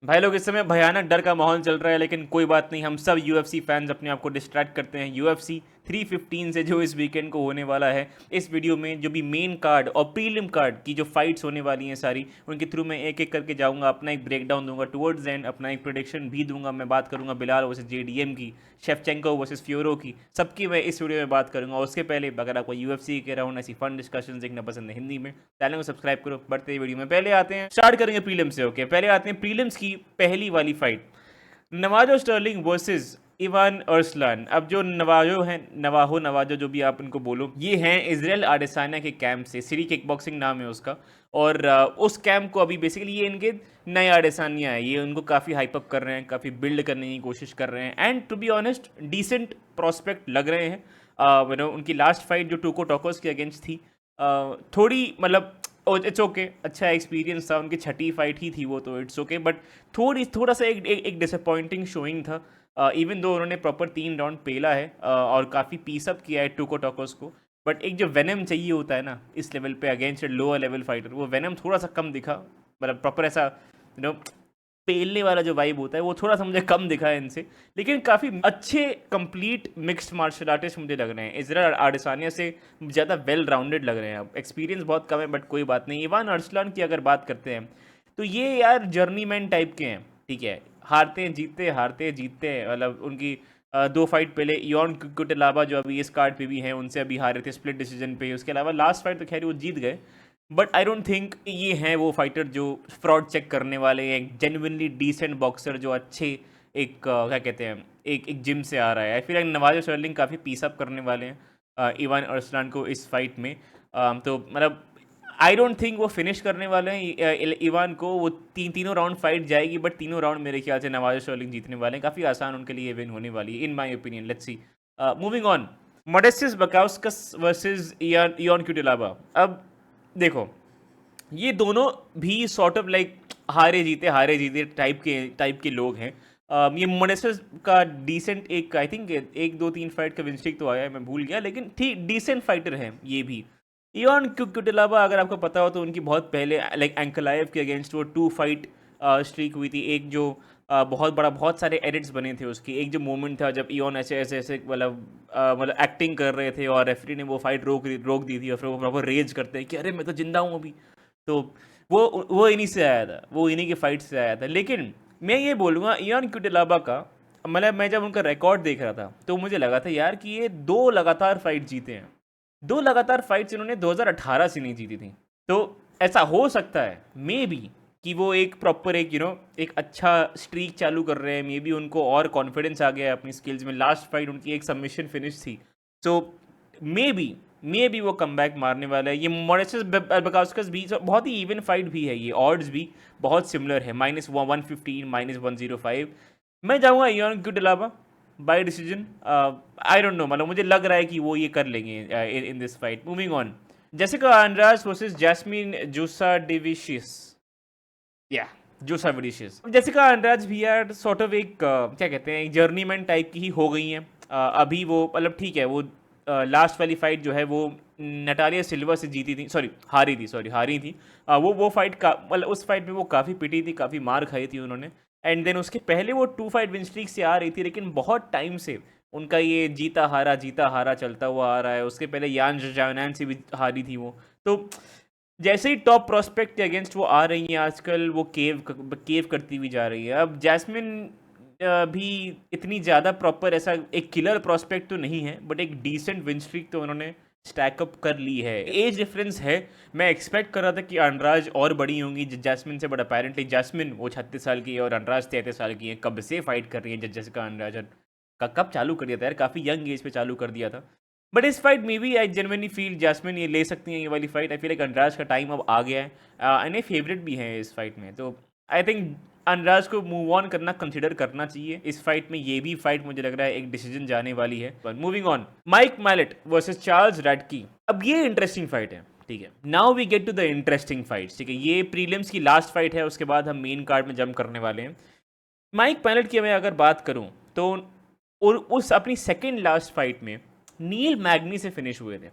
भाई लोग, इस समय भयानक डर का माहौल चल रहा है, लेकिन कोई बात नहीं, हम सब यूएफसी फैंस अपने आप को डिस्ट्रैक्ट करते हैं यूएफसी 315 से, जो इस वीकेंड को होने वाला है। इस वीडियो में जो भी मेन कार्ड और प्रीलिम कार्ड की जो फाइट्स होने वाली हैं सारी, उनके थ्रू मैं एक एक करके जाऊंगा, अपना एक ब्रेकडाउन दूंगा टुवर्ड्स एंड, अपना एक प्रोडिक्शन भी दूंगा। मैं बात करूंगा बिलाल वर्सेस जेडीएम की, शेफचेंको वर्सेस फ्योरो की, सबकी मैं इस वीडियो में बात करूंगा। उसके पहले अगर आपको यूएफसी के राउंड ऐसी फन डिस्कशन देखना पसंद है हिंदी में, चैनल को सब्सक्राइब करो। बढ़ते ही वीडियो में पहले आते हैं, स्टार्ट करेंगे प्रीलिम्स से। ओके, पहले आते हैं प्रीलिम्स की पहली वाली fight, Navajo Sterling versus Ivan Erslan. अब जो नवाजो हैं, नवाजो जो भी आप इनको बोलो, ये हैं इजराइल आडेसाना के कैंप से, सिरी किक बॉक्सिंग नाम है उसका। और उस कैंप को अभी बेसिकली ये इनके नए आडेसानिया है, ये उनको काफ़ी हाइप अप कर रहे हैं, काफ़ी बिल्ड करने की कोशिश कर रहे हैं, and to be honest decent prospect लग रहे हैं। उनकी लास्ट फाइट जो टूको टॉकोस के अगेंस्ट थी, थोड़ी मतलब इट्स ओके, अच्छा एक्सपीरियंस था, उनकी छठी फाइट ही थी वो, तो इट्स ओके, बट थोड़ा सा एक डिसअपॉइंटिंग शोइंग था। इवन दो उन्होंने प्रॉपर 3 राउंड पेला है और काफ़ी पीसअप किया है टूको टॉकोस को, बट एक जो वेनम चाहिए होता है ना इस लेवल पे अगेंस्ट लोअर लेवल फाइटर, वो वेनम थोड़ा सा कम दिखा। मतलब प्रॉपर ऐसा पेलने वाला जो वाइब होता है वो थोड़ा सा मुझे कम दिखा है इनसे। लेकिन काफ़ी अच्छे कंप्लीट मिक्स्ड मार्शल आर्टिस्ट मुझे लग रहे हैं, इजराइल आडेसानिया से ज़्यादा वेल राउंडेड लग रहे हैं। अब एक्सपीरियंस बहुत कम है, बट कोई बात नहीं। इवान अर्सलान की अगर बात करते हैं तो ये यार जर्नीमैन टाइप के हैं, ठीक है, हारते हैं जीतते हैं, हारते हैं जीतते हैं। मतलब उनकी 2 फाइट पहले इयॉन कुटेलाबा जो अभी इस कार्ड पे भी हैं, उनसे अभी हारे थे स्प्लिट डिसीजन पे। उसके अलावा लास्ट फाइट तो खैर वो जीत गए, बट आई डोंट थिंक ये हैं वो फाइटर जो फ्रॉड चेक करने वाले हैं, एक जेन्युइनली डिसेंट बॉक्सर जो अच्छे एक क्या कहते हैं, एक जिम से आ रहा है। I feel like Navajo Sterling काफ़ी पीस अप करने वाले हैं इवान अर्सलान को इस फाइट में। तो मतलब आई डोंट थिंक वो फिनिश करने वाले हैं इवान को। वो तीनों राउंड फाइट जाएगी, बट तीनों राउंड मेरे ख्याल से नवाजो स्टर्लिंग जीतने वाले हैं, काफ़ी आसान उनके लिए विन होने वाली है in my opinion. Let's see, moving on, Modestas Bukauskas versus Ion Cutelaba. अब देखो, ये दोनों भी सॉर्ट ऑफ लाइक हारे जीते टाइप के लोग हैं। ये मोनेस्टर्स का डिसेंट एक, आई थिंक 1 2 3 फाइट का विन स्ट्रिक तो आया है, मैं भूल गया, लेकिन ठीक डिसेंट फाइटर हैं ये भी। इवान क्यूटेलाबा अगर आपको पता हो तो उनकी बहुत पहले लाइक एंकलाइव के अगेंस्ट वो 2 फाइट स्ट्रीक हुई थी। एक जो बहुत बड़ा, बहुत सारे एडिट्स बने थे उसकी, एक जो मोमेंट था जब इवन ऐसे ऐसे ऐसे मतलब एक्टिंग कर रहे थे और रेफरी ने वो फाइट रोक दी थी, और फिर वो प्रॉपर रेज करते हैं कि अरे मैं तो जिंदा हूँ अभी। तो वो इन्हीं से आया था, वो इन्हीं के फाइट से आया था। लेकिन मैं ये बोलूँगा इयान क्यूटेलाबा का, मतलब मैं जब उनका रिकॉर्ड देख रहा था तो मुझे लगा था यार कि ये 2 लगातार फाइट जीते हैं, 2 लगातार फाइट्स इन्होंने 2018 से नहीं जीती थी। तो ऐसा हो सकता है मे बी कि वो एक प्रॉपर एक एक अच्छा स्ट्रीक चालू कर रहे हैं, मे बी उनको और कॉन्फिडेंस आ गया है अपनी स्किल्स में। लास्ट फाइट उनकी एक सबमिशन फिनिश थी, तो मे बी वो कमबैक मारने वाला है। ये मॉरिसस बकाउस्कस भी बहुत ही इवन फाइट भी है, ये ऑड्स भी बहुत सिमिलर है, -115 -105। मैं जाऊँगा Ion Cutelaba by decision. I don't know, मतलब मुझे लग रहा है कि वो ये कर लेंगे in this fight. Moving on, Jessica Andrade versus Jasmine Jasudavicius, या जूसा विडिशियस। जेसिका एंड्रास भी यार सॉर्ट ऑफ एक क्या कहते हैं, एक जर्नीमैन टाइप की ही हो गई हैं। अभी वो मतलब ठीक है, वो लास्ट वाली फाइट जो है वो नटालिया सिल्वा से जीती थी, हारी थी। वो फाइट का मतलब उस फाइट में वो काफ़ी पिटी थी, काफ़ी मार खाई थी उन्होंने। एंड देन उसके पहले वो 2 फाइट विन स्ट्रीक से आ रही थी, लेकिन बहुत टाइम से उनका ये जीता हारा चलता हुआ आ रहा है। उसके पहले यान जावनान से भी हारी थी वो। तो जैसे ही टॉप प्रोस्पेक्ट के अगेंस्ट वो आ रही हैं आजकल, वो केव करती हुई जा रही है। अब जैस्मिन भी इतनी ज़्यादा प्रॉपर ऐसा एक किलर प्रोस्पेक्ट तो नहीं है, बट एक डिसेंट विन स्ट्रीक तो उन्होंने स्टैकअप कर ली है। एज डिफरेंस है, मैं एक्सपेक्ट कर रहा था कि अनराज और बड़ी होंगी जैस्मिन से, बट अपेरेंटली जैस्मिन वो 36 साल की है और अनराज 33 साल की है। कब से फाइट कर रही है जैसिका अनराज का, कब चालू कर दिया था यार, काफ़ी यंग एज पे चालू कर दिया था। बट इस फाइट में भी आई जेनवनली फील जैस्मिन ये ले सकती हैं ये वाली फाइट। आई फील लाइक अनराज का टाइम अब आ गया है, एंड ये फेवरेट भी है इस फाइट में। तो आई थिंक अनराज को मूव ऑन करना कंसिडर करना चाहिए इस फाइट में। ये भी फाइट मुझे लग रहा है एक डिसीजन जाने वाली है। Moving on, Mike Malott versus Charles Radtke. अब ये इंटरेस्टिंग फाइट है, ठीक है। Now we get to the interesting fights, ठीक है। ये प्रीलिम्स की लास्ट फाइट है, उसके बाद हम मेन कार्ड में जंप करने वाले हैं। माइक पैलेट की मैं अगर बात करूं तो और उस अपनी सेकेंड लास्ट फाइट में नील मैग्नी से फिनिश हुए थे।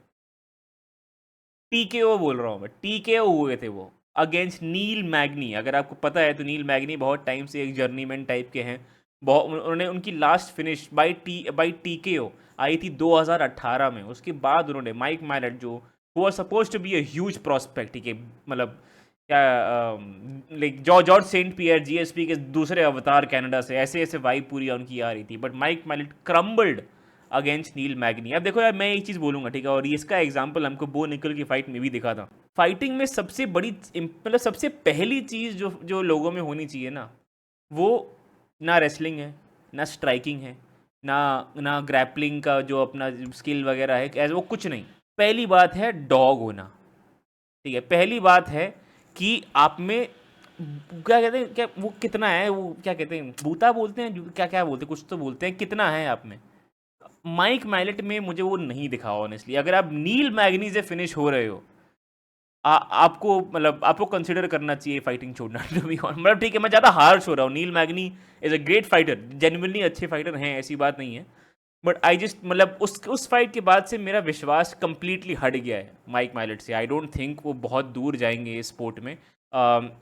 टीकेओ बोल रहा हूं मैं, टीकेओ हुए थे वो। Against Neil मैग्नी। अगर आपको पता है तो नील मैग्नी बहुत टाइम से एक जर्नीमैन टाइप के हैं। बहुत उन्होंने उनकी लास्ट फिनिश बाई टीकेओ आई थी 2018 में। उसके बाद उन्होंने माइक मैलेट जो वो suppose to be a huge prospect, ठीक है, मतलब क्या like Georges Saint Pierre GSP के दूसरे अवतार कनाडा से, ऐसे ऐसे वाइब पूरी उनकी आ रही थी, but Mike Malott crumbled against Neil Magny. अब देखो यार, मैं एक चीज़ बोलूँगा, ठीक है, और इसका एग्जांपल हमको बो निकल की फाइट में भी दिखा था। फाइटिंग में सबसे बड़ी मतलब सबसे पहली चीज़ जो जो लोगों में होनी चाहिए ना, वो ना रेसलिंग है, ना स्ट्राइकिंग है, ना ना ग्रैपलिंग का जो अपना स्किल वगैरह है, ऐसा वो कुछ नहीं। पहली बात है डॉग होना, ठीक है। पहली बात है कि आप में क्या कहते हैं, क्या वो कितना है, वो क्या कहते हैं, बूता बोलते हैं, क्या क्या बोलते हैं, कुछ तो बोलते हैं, कितना है आप में। माइक मैलेट में मुझे वो नहीं दिखा ऑनेस्टली। अगर आप नील मैग्नी से फिनिश हो रहे हो, आपको मतलब आपको कंसिडर करना चाहिए फाइटिंग छोड़ना। टू बी ऑनेस्ट, मतलब ठीक है, मैं ज़्यादा हार्श हो रहा हूँ। Neil Magny is a great fighter, genuinely अच्छे फाइटर हैं, ऐसी बात नहीं है, बट आई जस्ट मतलब उस फाइट के बाद से मेरा विश्वास कंप्लीटली हट गया है माइक मैलेट से। आई डोंट थिंक वो बहुत दूर जाएंगे इस स्पोर्ट में।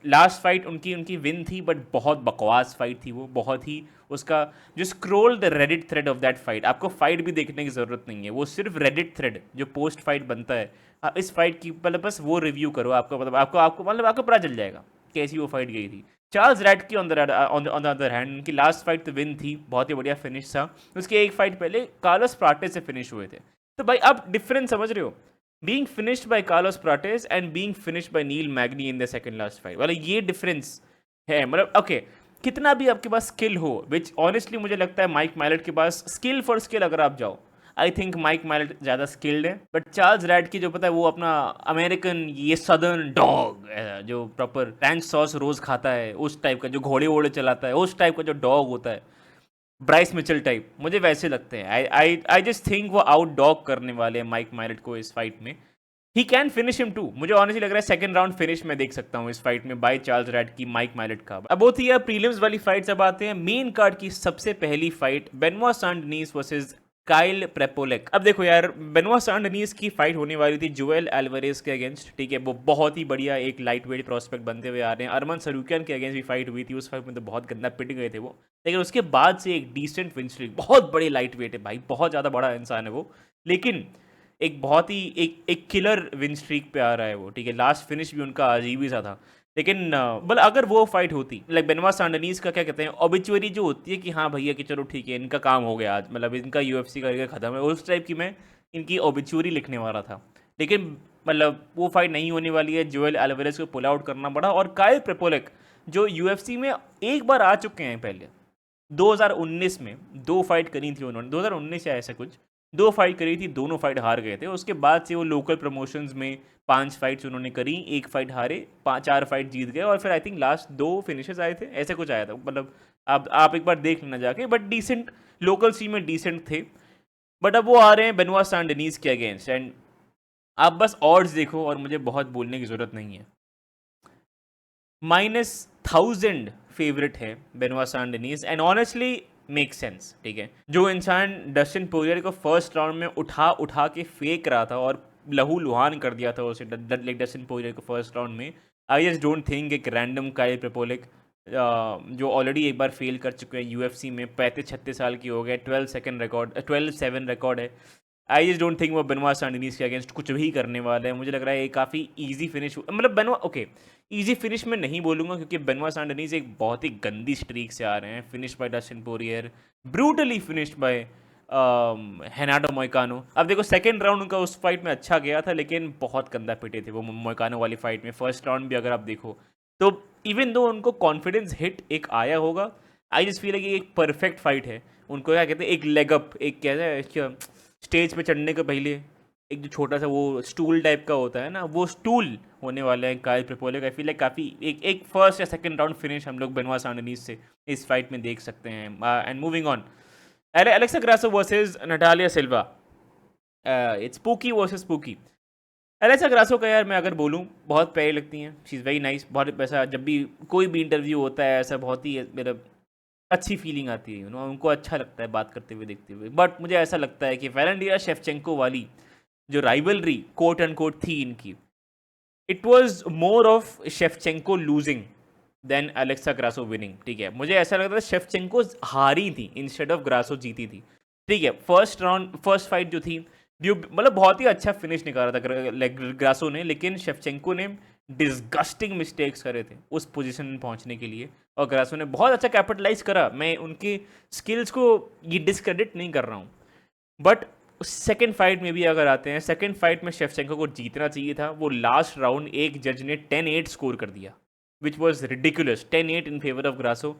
लास्ट फाइट उनकी उनकी विन थी, बट बहुत बकवास फाइट थी वो, बहुत ही उसका जो scroll the Reddit thread of that fight, आपको फाइट भी देखने की ज़रूरत नहीं है, वो सिर्फ रेडिट थ्रेड जो पोस्ट फाइट बनता है, इस फाइट की मतलब बस वो रिव्यू करो, आपको मतलब आपको आपको मतलब आपको पता चल जाएगा कैसी वो फाइट गई थी। चार्ल्स रैट की ऑन द अदर हैंड उनकी लास्ट फाइट तो विन थी, बहुत ही बढ़िया फिनिश था। उसके एक फाइट पहले कार्लोस प्राटेस से फिनिश हुए थे। तो भाई आप डिफरेंस समझ रहे हो, being finished by Carlos Prates and being finished by Neil Magny in the second last fight, मतलब ये डिफरेंस है। मतलब ओके, कितना भी आपके पास स्किल हो, विच ऑनेस्टली मुझे लगता है माइक मैलेट के पास स्किल फॉर स्किल अगर आप जाओ, आई थिंक माइक मैलेट ज़्यादा स्किल्ड है। बट चार्ल्स रैट की जो पता है वो अपना अमेरिकन ये सदर्न डॉग जो प्रॉपर रैंच सॉस रोज खाता है, उस टाइप का जो घोड़े वोड़े चलाता है, उस टाइप का जो डॉग होता है, ब्राइस मिचेल टाइप मुझे वैसे लगते हैं। I I I just think वो आउट डॉग करने वाले हैं माइक मैलेट को इस फाइट में। He can finish him too, मुझे ऑनेस्टली लग रहा है सेकंड राउंड फिनिश में देख सकता हूँ इस फाइट में बाय चार्ल्स रैट की माइक मैलेट का। अब होती है प्रीलिम्स वाली फाइट्स। अब आते हैं मेन कार्ड की सबसे पहली फाइट, बेनवा सैंड-डेनिस वर्सेस काइल प्रेपोलेक। अब देखो यार, बेनवा सैंड-डेनिस की फाइट होने वाली थी जोएल एल्वारेज के अगेंस्ट, ठीक है, वो बहुत ही बढ़िया एक लाइट वेट प्रोस्पेक्ट बनते हुए आ रहे हैं। अरमान सरूकियान के अगेंस्ट भी फाइट हुई थी, उस फाइट में तो बहुत गंदा पिट गए थे वो, लेकिन उसके बाद से एक डिसेंट विन स्ट्रीक, बहुत बड़े लाइट वेट है भाई, बहुत ज़्यादा बड़ा इंसान है वो, लेकिन एक बहुत ही एक किलर विन स्ट्रीक पे आ रहा है वो, ठीक है। लास्ट फिनिश भी उनका अजीब ही सा था, लेकिन बल अगर वो फाइट होती लाइक बेनवा सैंड-डेनिस का क्या कहते हैं ऑबिचुअरी जो होती है कि हाँ भैया कि चलो ठीक है इनका काम हो गया आज, मतलब इनका यूएफसी का ख़त्म है, उस टाइप की मैं इनकी ऑबिचुअरी लिखने वाला था। लेकिन मतलब वो फाइट नहीं होने वाली है, जोएल एल्वारेज को पुल आउट करना पड़ा। और काइल प्रेपोलेक जो यूएफसी में एक बार आ चुके हैं पहले, 2019 में 2 फाइट करी थी उन्होंने, 2019 या ऐसा कुछ, 2 फाइट करी थी, दोनों फाइट हार गए थे। उसके बाद से वो लोकल प्रमोशंस में 5 फाइट्स उन्होंने करी, 1 फाइट हारे, 4 फाइट जीत गए, और फिर आई थिंक लास्ट 2 फिनिशेस आए थे, ऐसे कुछ आया था। मतलब आप एक बार देख लेना जाके, बट डिसेंट लोकल सी में डिसेंट थे। बट अब वो आ रहे हैं बेनवा सैंड-डेनिस के अगेंस्ट, एंड आप बस ऑड्स देखो और मुझे बहुत बोलने की ज़रूरत नहीं है। -1000 फेवरेट है Benoit Saint Denis, and honestly make sense, ठीक है। जो इंसान डस्टिन पोरियर को फर्स्ट राउंड में उठा उठा के फेंक रहा था और लहू लुहान कर दिया था उसे लाइक डस्टिन पोरियर को फर्स्ट राउंड में, आई जस्ट डोंट थिंक एक रैंडम काइल प्रेपोलेक जो ऑलरेडी एक बार फेल कर चुके हैं यूएफसी में, 35-36 साल की हो गए, 12-7 रिकॉर्ड है। आई जस्ट डोंट थिंक वो बेनवा सैंड-डेनिस के अगेंस्ट कुछ भी करने वाला है। मुझे लग रहा है ये काफ़ी ईजी फिनिश, मतलब बेनवा ओके ईजी फिनिश में नहीं बोलूँगा, क्योंकि बेनवा सैंड-डेनिस एक बहुत ही गंदी स्ट्रीक से आ रहे हैं। Finish by Dustin Poirier, brutally finished by Renato Moicano. अब देखो सेकंड राउंड उनका उस फाइट में अच्छा गया था, लेकिन बहुत गंदा पिटे थे वो मोइकानो वाली फाइट में। फर्स्ट राउंड भी अगर आप देखो तो इवन दो उनको कॉन्फिडेंस हिट एक आया होगा, आई जस्ट फील कि एक परफेक्ट फाइट है। उनको क्या कहते हैं, एक लेग अप, एक कहते हैं स्टेज पे चढ़ने के पहले एक जो छोटा सा वो स्टूल टाइप का होता है ना, वो स्टूल होने वाला है काइल प्रेपोलेक। आई फील लाइक काफ़ी एक फर्स्ट या सेकंड राउंड फिनिश हम लोग बेनवा सैंड-डेनिस से इस फाइट में देख सकते हैं। And moving on, Alexa Grasso versus Natalia Silva, it's spooky versus spooky. Alexa Grasso का यार मैं अगर बोलूँ बहुत प्यारी लगती हैं, शी इज़ वेरी नाइस, बहुत वैसा जब भी कोई भी इंटरव्यू होता है ऐसा बहुत ही मेरा अच्छी फीलिंग आती है, यू नो, उनको अच्छा लगता है बात करते हुए देखते हुए। बट मुझे ऐसा लगता है कि वैलेंटिना शेवचेंको वाली जो राइवलरी कोट एंड कोट थी इनकी, it was more of Shevchenko losing than Alexa Grasso winning, ठीक है। मुझे ऐसा लगता था शेफचेंको हारी थी इंस्टेड ऑफ ग्रासो जीती थी, ठीक है। फर्स्ट फाइट जो थी, मतलब बहुत ही अच्छा फिनिश निकाला था ग्रासो ने, लेकिन शेफचेंको ने डिस्गस्टिंग मिस्टेक्स करे थे उस पोजीशन में पहुंचने के लिए, और ग्रासो ने बहुत अच्छा कैपिटलाइज करा। मैं उनके स्किल्स को ये डिसक्रेडिट नहीं कर रहा हूँ, बट सेकेंड फाइट में भी अगर आते हैं, सेकेंड फाइट में शेफचेंको को जीतना चाहिए था। वो लास्ट राउंड एक जज ने 10-8 स्कोर कर दिया, which was ridiculous, 10-8 in favour of Grasso,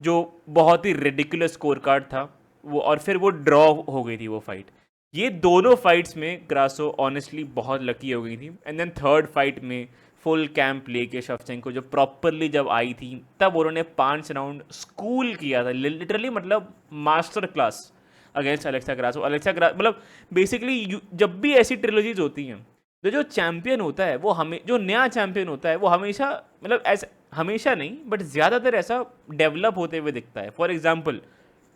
जो बहुत ही रिडिकुलस स्कोर कार्ड था वो, और फिर वो ड्रॉ हो गई थी वो फाइट। ये दोनों फाइट्स में ग्रासो ऑनेस्टली बहुत लकी हो गई थी। एंड देन थर्ड फाइट में फुल कैंप लेके शेफचेंको जो प्रॉपरली जब आई थी, तब उन्होंने 5 राउंड स्कूल किया था, लिटरली, मतलब master class against Alexa Grasso. मतलब बेसिकली जब भी ऐसी ट्रिलॉजीज होती हैं, तो जो चैंपियन होता है वो हमें, जो नया चैंपियन होता है वो हमेशा, मतलब ऐसा हमेशा नहीं बट ज़्यादातर ऐसा डेवलप होते हुए दिखता है। For example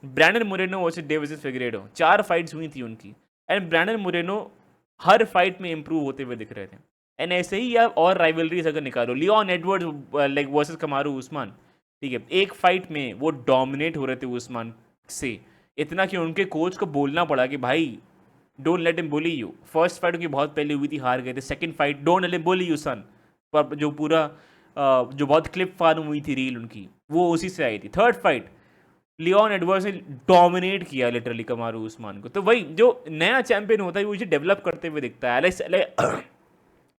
Brandon Moreno versus David Figueiredo, 4 fights हुई थी उनकी, एंड ब्रैंडन मोरेनो हर फाइट में इंप्रूव होते हुए दिख रहे थे। एंड ऐसे ही आप और राइवलरीज अगर निकालो, Leon Edwards like versus कमारू Usman, ठीक है, एक फाइट में वो डोमिनेट हो रहे थे उस्मान से, इतना कि उनके कोच को बोलना पड़ा कि भाई don't let him bully you. First fight उनकी बहुत पहले हुई थी, हार गए थे। Second fight don't let him bully you son, पर जो पूरा जो बहुत क्लिप फार्म हुई थी रील उनकी, वो उसी से आई थी। थर्ड फाइट लियोन एडवर्ड्स ने डोमिनेट किया लिटरली कमारू उस्मान को। तो वही जो नया चैंपियन होता है वो इसे डेवलप करते हुए दिखता है।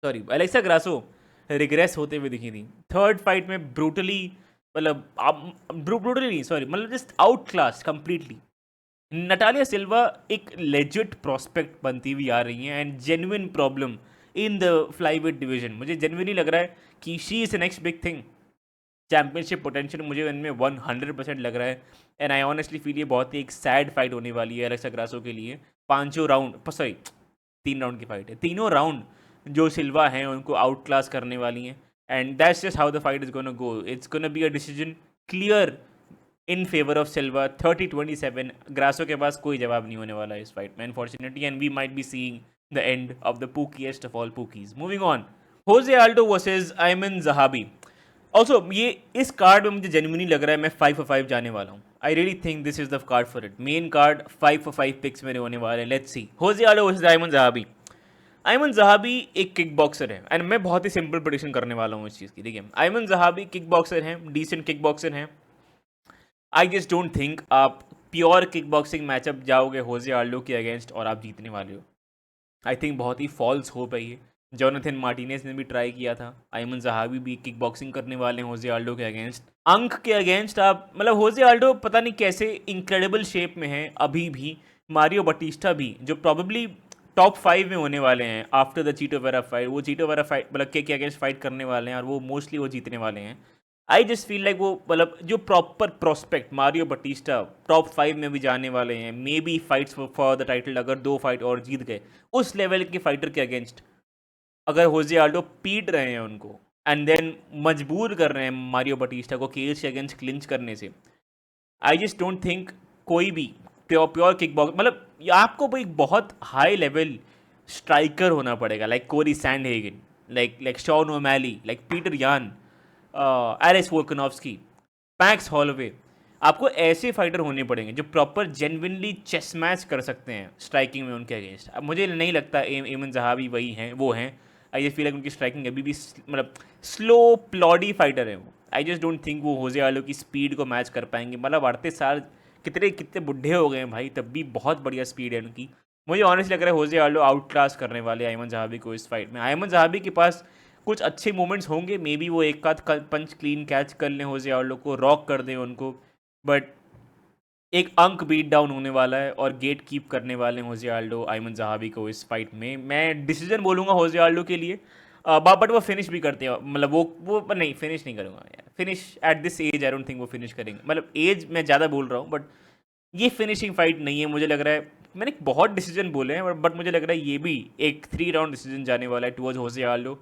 सॉरी, अलेक्सा ग्रासो रिग्रेस होते हुए दिखी थी थर्ड फाइट में, ब्रूटली, मतलब ब्रूटली नहीं, सॉरी, मतलब just outclass completely. Natalia Silva एक लेजिट प्रोस्पेक्ट बनती हुई आ रही है, and genuine problem in the flyweight division. मुझे जेन्युइनली लग रहा है कि she is the next big thing. Championship potential मुझे इनमें 100% लग रहा है, एंड आई ऑनेस्टली फील ये बहुत ही एक सैड फाइट होने वाली है अलेक्सा ग्रासो के लिए। 5 राउंड, सॉरी 3 राउंड की फाइट है, तीनों राउंड जो सिल्वा हैं उनको आउट क्लास करने वाली हैं, and that's just how the fight is gonna go. It's gonna be a decision clear in favour of Silva 30-27। Grasso के पास कोई जवाब नहीं होने वाला है इस फाइट में, unfortunately, and we might be seeing the end of the pookiest of all pookies. Moving on, Jose Aldo versus Aiman Zahabi. Also ये इस कार्ड में मुझे जेन्युइनली लग रहा है मैं 5 for 5 जाने वाला हूँ। I really think this is the card for it. Main card 5 for 5 picks मेरे होने वाले हैं। Let's see, Jose Aldo versus Aiman Zahabi. Aiman Zahabi एक किक बॉक्सर है, एंड मैं बहुत ही सिंपल प्रेडिक्शन करने वाला हूँ इस चीज़ की। देखिए, अयमन ज़हाबी किक बॉक्सर हैं, डिसेंट किक बॉक्सर हैं। आई जस्ट डोंट थिंक आप प्योर किक बॉक्सिंग मैचअप जाओगे होजे आल्डो के अगेंस्ट और आप जीतने वाले हो। आई थिंक बहुत ही फॉल्स होप है ये। जोनाथन मार्टिनेज ने भी ट्राई किया था, अयमन ज़हाबी भी किक बॉक्सिंग करने वाले हैं होजे आल्डो के अगेंस्ट। अंक के अगेंस्ट आप, मतलब होजे आल्डो पता नहीं कैसे इनक्रेडिबल शेप में है अभी भी। मारियो बटिस्टा भी, जो प्रॉबेबली टॉप 5 में होने वाले हैं आफ्टर द चीटो वेरा फाइट, वो चीटो वेरा फाइट मतलब के अगेंस्ट फाइट करने वाले हैं, और वो मोस्टली वो जीतने वाले हैं। आई जस्ट फील लाइक वो, मतलब जो proper prospect Mario Bautista top 5 में भी जाने वाले हैं, maybe fights for the title, अगर 2 फाइट और जीत गए उस लेवल के फाइटर के अगेंस्ट, अगर होजे आल्डो पीट रहे हैं उनको एंड देन मजबूर कर रहे हैं मारियो बटिस्टा को केज के अगेंस्ट क्लिंच करने से, आई जस्ट डोंट थिंक कोई भी प्योर किक बॉक्स, मतलब आपको एक बहुत हाई लेवल स्ट्राइकर होना पड़ेगा, like Cory Sandhagen, like Sean O'Malley, like Petr Yan, Alex Volkanovski, Max Holloway. आपको ऐसे फाइटर होने पड़ेंगे जो प्रॉपर जेन्युइनली चेस मैच कर सकते हैं स्ट्राइकिंग में उनके अगेंस्ट। अब मुझे नहीं लगता एमन ज़हाबी वही हैं, वो हैं। आई जस्ट फील लाइक उनकी स्ट्राइकिंग अभी भी मतलब स्लो प्लॉडी फाइटर है वो। आई जस्ट डोंट थिंक वो होजे आल्डो की स्पीड को मैच कर पाएंगे। मतलब बढ़ते साल कितने कितने बुढ़े हो गए हैं भाई, तब भी बहुत बढ़िया स्पीड है उनकी। मुझे ऑनेस्ट लग रहा है होजे आल्डो आउट क्लास करने वाले अयमन ज़हाबी को इस फाइट में। अयमन ज़हाबी के पास कुछ अच्छे मोमेंट्स होंगे, मे बी वो एक आध पंच क्लीन कैच कर लें होजे आल्डो को, रॉक कर दें उनको, बट एक अंक बीट डाउन होने वाला है और गेट कीप करने वाले हैं होजे आल्डो अयमन ज़हाबी को इस फाइट में। मैं डिसीजन बोलूँगा होजे आल्डो के लिए, बट वो फिनिश भी करते हैं, मतलब वो नहीं, फिनिश नहीं करूँगा यार। Finish at this age I don't think वो फिनिश करेंगे, मतलब एज मैं ज़्यादा बोल रहा हूँ, बट ये फिनिशिंग फाइट नहीं है मुझे लग रहा है। मैंने बहुत डिसीजन बोले हैं, बट मुझे लग रहा है ये भी एक 3 राउंड डिसीजन जाने वाला है टुवर्ड्स होजे आल्डो।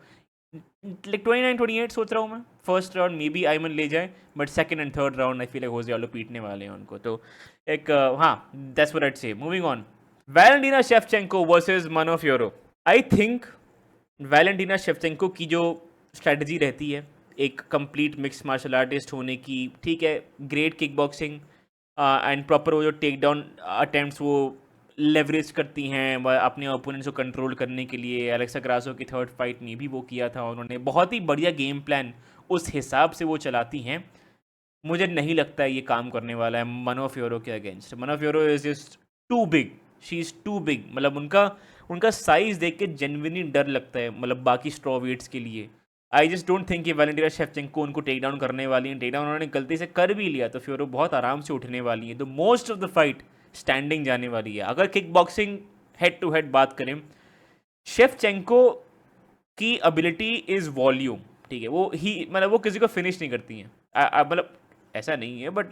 लाइक 29-28 सोच रहा हूँ मैं। First round may be Aiman ले जाए, but second and third round I feel like Jose Aldo पीटने वाले हैं उनको। तो एक हाँ, that's what I say. Moving on, Valentina Shevchenko versus Manon Fiorot. I think Valentina Shevchenko की जो स्ट्रेटजी रहती है एक कंप्लीट मिक्स मार्शल आर्टिस्ट होने की, ठीक है, great kick boxing and proper वो जो टेक डाउन अटेम्प्ट्स वो लेवरेज करती हैं अपने ओपोनेंट्स को कंट्रोल करने के लिए। एलेक्सा ग्रासो की थर्ड फाइट में भी वो किया था उन्होंने, बहुत ही बढ़िया गेम प्लान उस हिसाब से वो चलाती हैं। मुझे नहीं लगता है ये काम करने वाला है मनो फ्योरो के against. Manon Fiorot is just too big, she is too big, मतलब उनका उनका साइज़ देख के जेन्युइनली डर लगता है, मतलब बाकी स्ट्रॉ वेट्स के लिए। आई जस्ट डोंट थिंक कि वैलेंटिना शेवचेंको उनको टेक डाउन करने वाली हैं। टेक डाउन उन्होंने गलती से कर भी लिया तो फ्योरो बहुत आराम से उठने वाली है। तो most of the fight standing जाने वाली है। अगर kickboxing head to head बात करें, शेवचेंको की एबिलिटी इज़ वॉल्यूम, ठीक है, वो ही मतलब वो किसी को फिनिश नहीं करती हैं, मतलब ऐसा नहीं है, बट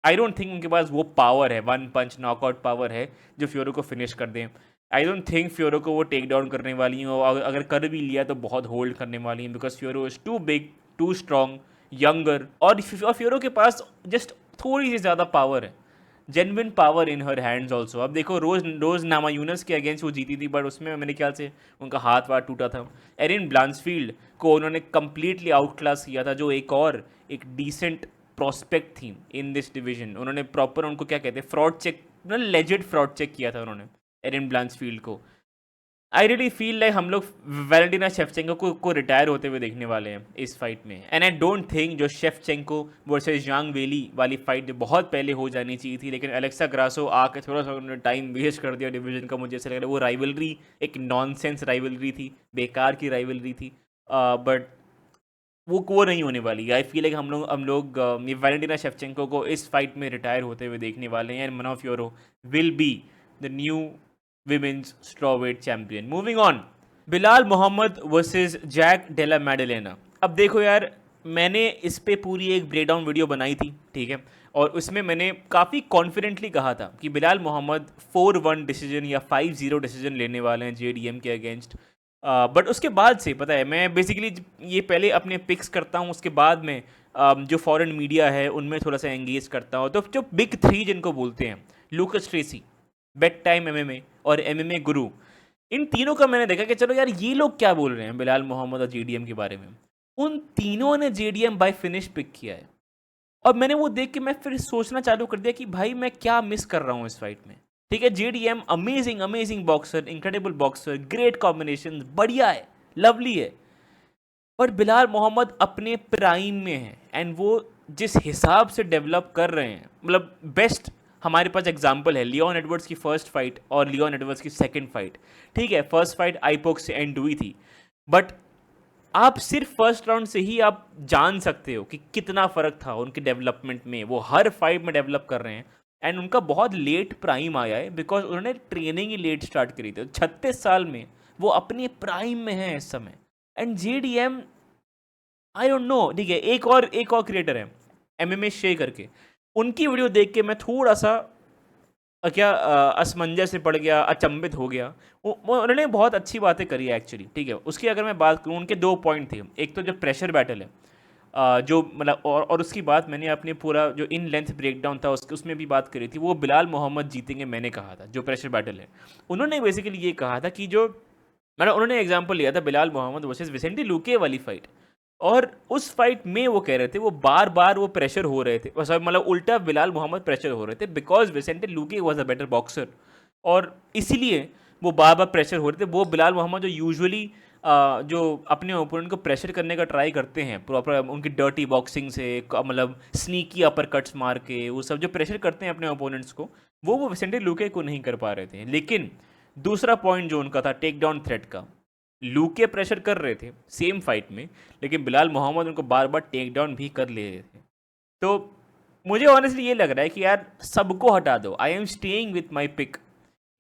आई डोंट थिंक उनके पास वो पावर है, वन पंच नॉकआउट पावर है जो फ्योरो को फिनिश कर दें। आई डोंट थिंक फ्योरो को वो टेक डाउन करने वाली हैं, और अगर कर भी लिया तो बहुत होल्ड करने वाली हैं, because Fiorot is too big, too strong, younger, और फ्योरो के पास जस्ट थोड़ी सी ज़्यादा पावर है, genuine power in her hands also. अब देखो रोज नामायूनस के अगेंस्ट वो जीती थी, बट उसमें मेरे ख्याल से उनका हाथ वाथ टूटा था। एरिन ब्लांसफील्ड को उन्होंने कम्प्लीटली आउट क्लास किया था, जो एक डिसेंट प्रॉस्पेक्ट थी इन दिस डिवीजन। उन्होंने प्रॉपर उनको क्या कहते हैं fraud check, legit fraud check किया था उन्होंने एरिन ब्लांसफील्ड को। आई रियली फील लाइक हम लोग वैलेंटिना शेवचेंको को रिटायर होते हुए देखने वाले हैं इस फाइट में। एंड आई डोंट थिंक जो शेवचेंको वर्सेस जांग वेली वाली फाइट जो बहुत पहले हो जानी चाहिए थी, लेकिन एलेक्सा ग्रासो आके थोड़ा सा उन्होंने टाइम वेस्ट कर दिया डिवीजन का। मुझे ऐसा लग रहा है वो राइवलरी एक नॉनसेंस राइवलरी थी, बेकार की राइवलरी थी, बट वो नहीं होने वाली। आई फील लाइक हम लोग ये वैलेंटिना शेवचेंको को इस फाइट में रिटायर होते हुए देखने वाले हैं। And Manon Fiorot will be the new women's strawweight champion. Moving on, Belal Muhammad versus Jack Della Maddalena. अब देखो यार, मैंने इस पे पूरी एक ब्रेकडाउन वीडियो बनाई थी, ठीक है, और उसमें मैंने काफ़ी कॉन्फिडेंटली कहा था कि बिलाल मोहम्मद 4-1 डिसीजन या 5-0 डिसीजन लेने वाले हैं जेडीएम के अगेंस्ट। बट उसके बाद से पता है, मैं बेसिकली ये पहले अपने पिक्स करता हूँ, उसके बाद में जो फॉरेन मीडिया है उनमें थोड़ा सा एंगेज करता हूँ। तो जो बिग थ्री जिनको बोलते हैं, लूकस ट्रेसी, बेड टाइम एमएमए और एमएमए गुरु, इन तीनों का मैंने देखा कि चलो यार ये लोग क्या बोल रहे हैं बिलाल मोहम्मद और जेडीएम के बारे में। उन तीनों ने जेडीएम बाय फिनिश पिक किया है, और मैंने वो देख के मैं फिर सोचना चालू कर दिया कि भाई मैं क्या मिस कर रहा हूँ इस फाइट में। ठीक है, JDM amazing amazing boxer, incredible boxer, great combination, बढ़िया है, लवली है, पर बिलाल मोहम्मद अपने प्राइम में है। एंड वो जिस हिसाब से डेवलप कर रहे हैं, मतलब बेस्ट हमारे पास एग्जाम्पल है लियोन एडवर्ड्स की फर्स्ट फाइट और लियोन एडवर्ड्स की सेकंड फाइट। ठीक है, फर्स्ट फाइट आईपोक से एंड हुई थी, बट आप सिर्फ फर्स्ट राउंड से ही आप जान सकते हो कि कितना फ़र्क था उनके डेवलपमेंट में। वो हर फाइट में डेवलप कर रहे हैं, एंड उनका बहुत लेट प्राइम आया है बिकॉज उन्होंने ट्रेनिंग ही लेट स्टार्ट करी थी। 36 साल में वो अपने प्राइम में है इस समय। And JDM, I don't no, ठीक है, एक और क्रिएटर है एमएमए शे करके, उनकी वीडियो देख के मैं थोड़ा सा असमंजस से पड़ गया, अचंभित हो गया। उन्होंने बहुत अच्छी बातें करी है एक्चुअली, ठीक है। उसकी अगर मैं बात करूँ, उनके 2 पॉइंट थे। एक तो जो प्रेशर बैटल है, जो मतलब, और उसकी बात मैंने अपने पूरा जो इन लेंथ ब्रेकडाउन था उसमें भी बात करी थी। वो बिलाल मोहम्मद जीतेंगे मैंने कहा था, जो प्रेशर बैटल है। उन्होंने बेसिकली ये कहा था कि जो मतलब उन्होंने एग्जांपल लिया था बिलाल मोहम्मद वर्सेस विसेंटी लुके वाली फाइट, और उस फाइट में वो कह रहे थे वो बार बार वो प्रेशर हो रहे थे, मतलब उल्टा बिलाल मोहम्मद प्रेशर हो रहे थे because Vicente Luque was a better boxer, और इसीलिए वो बार बार प्रेशर हो रहे थे। वो बिलाल मोहम्मद जो यूजुअली जो अपने ओपोनेंट को प्रेशर करने का ट्राई करते हैं प्रॉपर उनकी डर्टी बॉक्सिंग से, मतलब स्नीकी अपर कट्स मार के, वो सब जो प्रेशर करते हैं अपने ओपोनेंट्स को, वो विसेंटे लुके को नहीं कर पा रहे थे। लेकिन दूसरा पॉइंट जो उनका था टेक डाउन थ्रेट का, लूके प्रेशर कर रहे थे सेम फाइट में, लेकिन बिलाल मोहम्मद उनको बार बार टेक डाउन भी कर ले रहे थे। तो मुझे ऑनेस्टली ये लग रहा है कि यार सबको हटा दो, I am staying with my pick.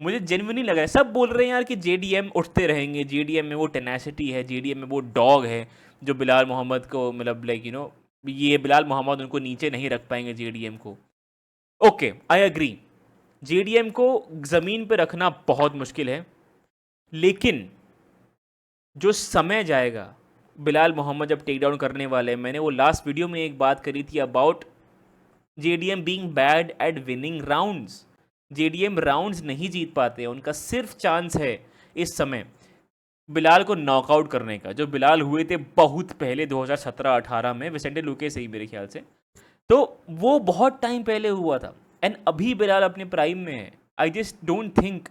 मुझे जेन्युइनली लग रहा है, सब बोल रहे हैं यार कि जेडीएम उठते रहेंगे, जेडीएम में वो टेनासिटी है, जेडीएम में वो डॉग है जो बिलाल मोहम्मद को, मतलब लाइक ये बिलाल मोहम्मद उनको नीचे नहीं रख पाएंगे जेडीएम को। ओके, आई एग्री, जेडीएम को ज़मीन पे रखना बहुत मुश्किल है, लेकिन जो समय जाएगा, बिलाल मोहम्मद जब टेक डाउन करने वाले हैं, मैंने वो लास्ट वीडियो में एक बात करी थी about JDM being bad at winning rounds. JDM rounds नहीं जीत पाते, उनका सिर्फ चांस है इस समय बिलाल को नॉकआउट करने का, जो बिलाल हुए थे बहुत पहले 2017-18 में विसेंटे लुके से ही मेरे ख्याल से, तो वो बहुत टाइम पहले हुआ था एंड अभी बिलाल अपने प्राइम में है। I just don't think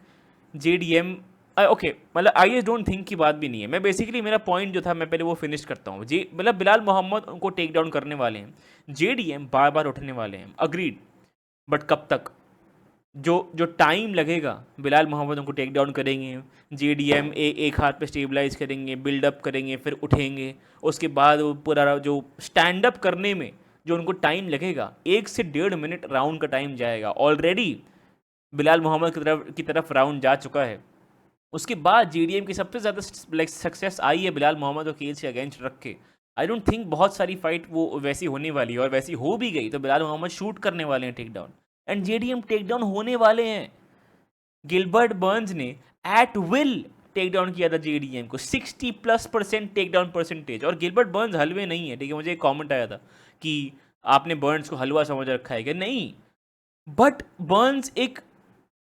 JDM okay, मतलब आई जस्ट डोंट थिंक की बात भी नहीं है। मैं बेसिकली मेरा पॉइंट जो था मैं पहले वो फिनिश करता हूँ। जी मतलब बिलाल मोहम्मद उनको टेक डाउन करने वाले हैं, JDM बार बार उठने वाले हैं, अग्रीड, बट कब तक? जो जो टाइम लगेगा, बिलाल मोहम्मद उनको टेक डाउन करेंगे, JDM एक हाथ पे स्टेबलाइज करेंगे, बिल्डअप करेंगे, फिर उठेंगे, उसके बाद वो पूरा जो स्टैंड अप करने में जो उनको टाइम लगेगा 1 से 1.5 मिनट राउंड का टाइम जाएगा। ऑलरेडी बिलाल मोहम्मद की तरफ राउंड जा चुका है। उसके बाद JDM की सबसे ज़्यादा लाइक सक्सेस आई है बिलाल मोहम्मद को केज के अगेंस्ट रख के। आई डोंट थिंक बहुत सारी फाइट वो वैसी होने वाली है, और वैसी हो भी गई तो बिलाल मोहम्मद शूट करने वाले हैं take down, and JDM take down होने वाले हैं। गिलबर्ट बर्न्स ने एट विल टेक डाउन किया था JDM को, 60+% टेक डाउन परसेंटेज। और गिलबर्ट बर्न्स हलवे नहीं है, ठीक है। मुझे एक कॉमेंट आया था कि आपने बर्न्स को हलवा समझ रखा है क्या? नहीं, बट बर्न्स एक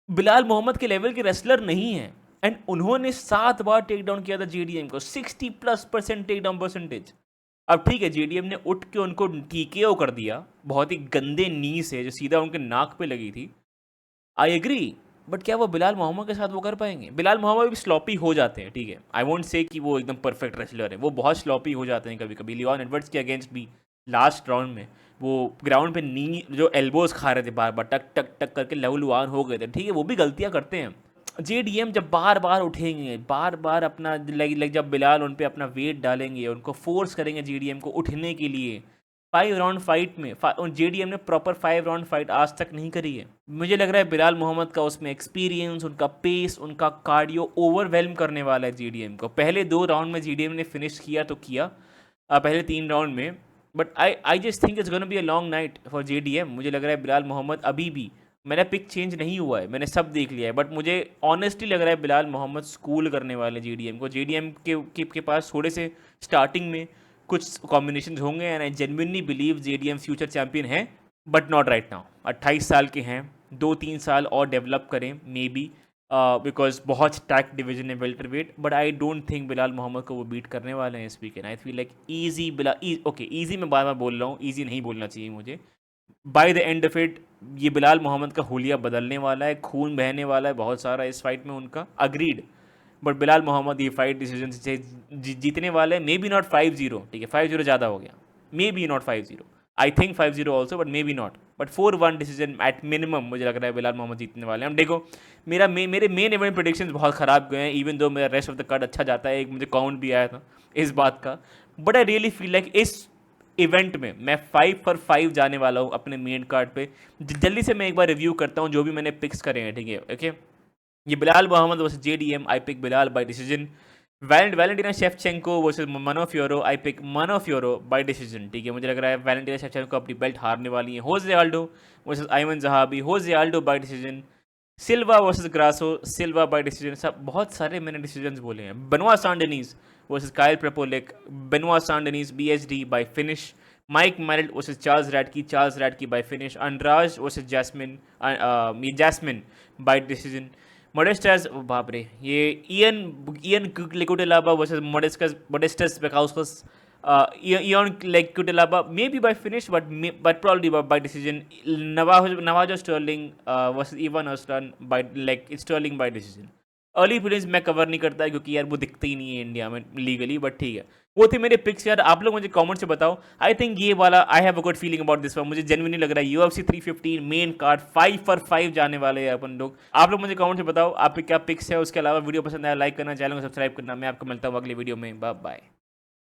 बिलाल मोहम्मद के लेवल के रेसलर नहीं है, एंड उन्होंने 7 बार टेक डाउन किया था JDM को, 60+% टेक डाउन परसेंटेज। अब ठीक है, JDM ने उठ के उनको TKO कर दिया बहुत ही गंदे नी से, जो सीधा उनके नाक पे लगी थी। आई एग्री, बट क्या वो बिलाल मोहम्मद के साथ वो कर पाएंगे? बिलाल मोहम्मद भी स्लॉपी हो जाते हैं, ठीक है। आई वोंट से कि वो एकदम परफेक्ट रेसलर है, वो बहुत स्लॉपी हो जाते हैं कभी कभी। लियोन एडवर्ड्स के अगेंस्ट भी लास्ट राउंड में वो ग्राउंड पे नी जो एल्बोज खा रहे थे बार बार, टक टक टक करके लहूलुहान हो गए थे, ठीक है। वो भी गलतियां करते हैं। JDM जब बार बार उठेंगे, बार बार अपना लाइक जब बिलाल उन पे अपना वेट डालेंगे, उनको फोर्स करेंगे JDM को उठने के लिए 5 राउंड फाइट में, JDM ने प्रॉपर 5 राउंड फाइट आज तक नहीं करी है। मुझे लग रहा है बिलाल मोहम्मद का उसमें एक्सपीरियंस, उनका पेस, उनका कार्डियो ओवरवेलम करने वाला है JDM को। पहले 2 राउंड में JDM ने फिनिश किया तो किया, पहले 3 राउंड में, but I just think it's gonna be a long night for JDM। मुझे लग रहा है बिलाल मोहम्मद अभी भी, मेरा पिक चेंज नहीं हुआ है, मैंने सब देख लिया है, बट मुझे ऑनेस्टली लग रहा है बिलाल मोहम्मद स्कूल करने वाले JDM को। JDM के पास थोड़े से स्टार्टिंग में कुछ कॉम्बिनेशन होंगे, and I genuinely believe JDM future champion है, बट नॉट राइट नाउ। 28 साल के हैं, 2-3 साल और डेवलप करें मे बी, बिकॉज बहुत स्टैक डिवीजन है welterweight, but I don't think Bilal Muhammad को वो बीट करने वाले हैं इस weekend. I feel like easy okay easy मैं बार बार बोल रहा हूँ, ईजी नहीं बोलना चाहिए मुझे। By the end of it ये बिलाल मोहम्मद का हुलिया बदलने वाला है, खून बहने वाला है बहुत सारा इस फाइट में उनका, अग्रीड, बट बिलाल मोहम्मद ये फाइट डिसीजन से जीतने वाले हैं। मे बी नॉट 5-0, ठीक है, 5-0 ज़्यादा हो गया, may be not 5-0, I think 5-0 also, but may be not, but 4-1 decision at minimum मुझे लग रहा है बिलाल मोहम्मद जीतने वाले हैं। हम देखो, मेरे मेन इवेंट प्रेडिक्शंस बहुत ख़राब गए हैं, इवन दो मेरा रेस्ट ऑफ द कार्ड अच्छा जाता है, एक मुझे काउंट भी आया था इस बात का, but I really feel like इस इवेंट में मैं 5 for 5 जाने वाला हूँ अपने मेन कार्ड पे। जल्दी से मैं एक बार रिव्यू करता हूँ जो भी मैंने पिक्स करे हैं, ठीक है, ओके। ये Belal Muhammad versus JDM, I pick Belal by decision. Valentina Shevchenko versus Manon Fiorot, I pick मनो फ्योरो बाय डिसीजन, ठीक है। मुझे लग रहा है वैलेंटिना शेफचेंको अपनी बेल्ट हारने वाली है। Jose Aldo versus Aiemann Zahabi, Jose Aldo by decision. Silva versus Grasso, Silva by decision. सब बहुत सारे मैंने डिसीजन बोले हैं। Benoit Saint Denis versus Kyle Prepolec, Benoit Saint Denis BHD by finish. Mike Malott versus Charles Radtke, Charles Radtke by finish. Andrade versus Jasmine by decision. Modestas, बाप रे, ये Ion Cutelaba versus Modestas Bukauskas, Ion Cutelaba may be by finish, but probably by decision. Navajo Sterling versus Ivan Erslan by Sterling by decision. Early prelims मैं cover नहीं करता है क्योंकि यार वो दिखते ही नहीं है इंडिया में लीगली, बट ठीक है। वो थे मेरे पिक्स यार, आप लोग मुझे कमेंट से बताओ। आई थिंक ये वाला I have a good feeling about this one, मुझे जेन्युइनली लग रहा है UFC 315 मेन कार्ड 5 for 5 जाने वाले हैं अपन लोग। आप लोग मुझे कमेंट से बताओ आपके क्या पिक्स है। उसके अलावा वीडियो पसंद आया लाइक करना, चैनल को सब्सक्राइब करना। मैं आपको मिलता हूँ अगले वीडियो में, बाय बाय।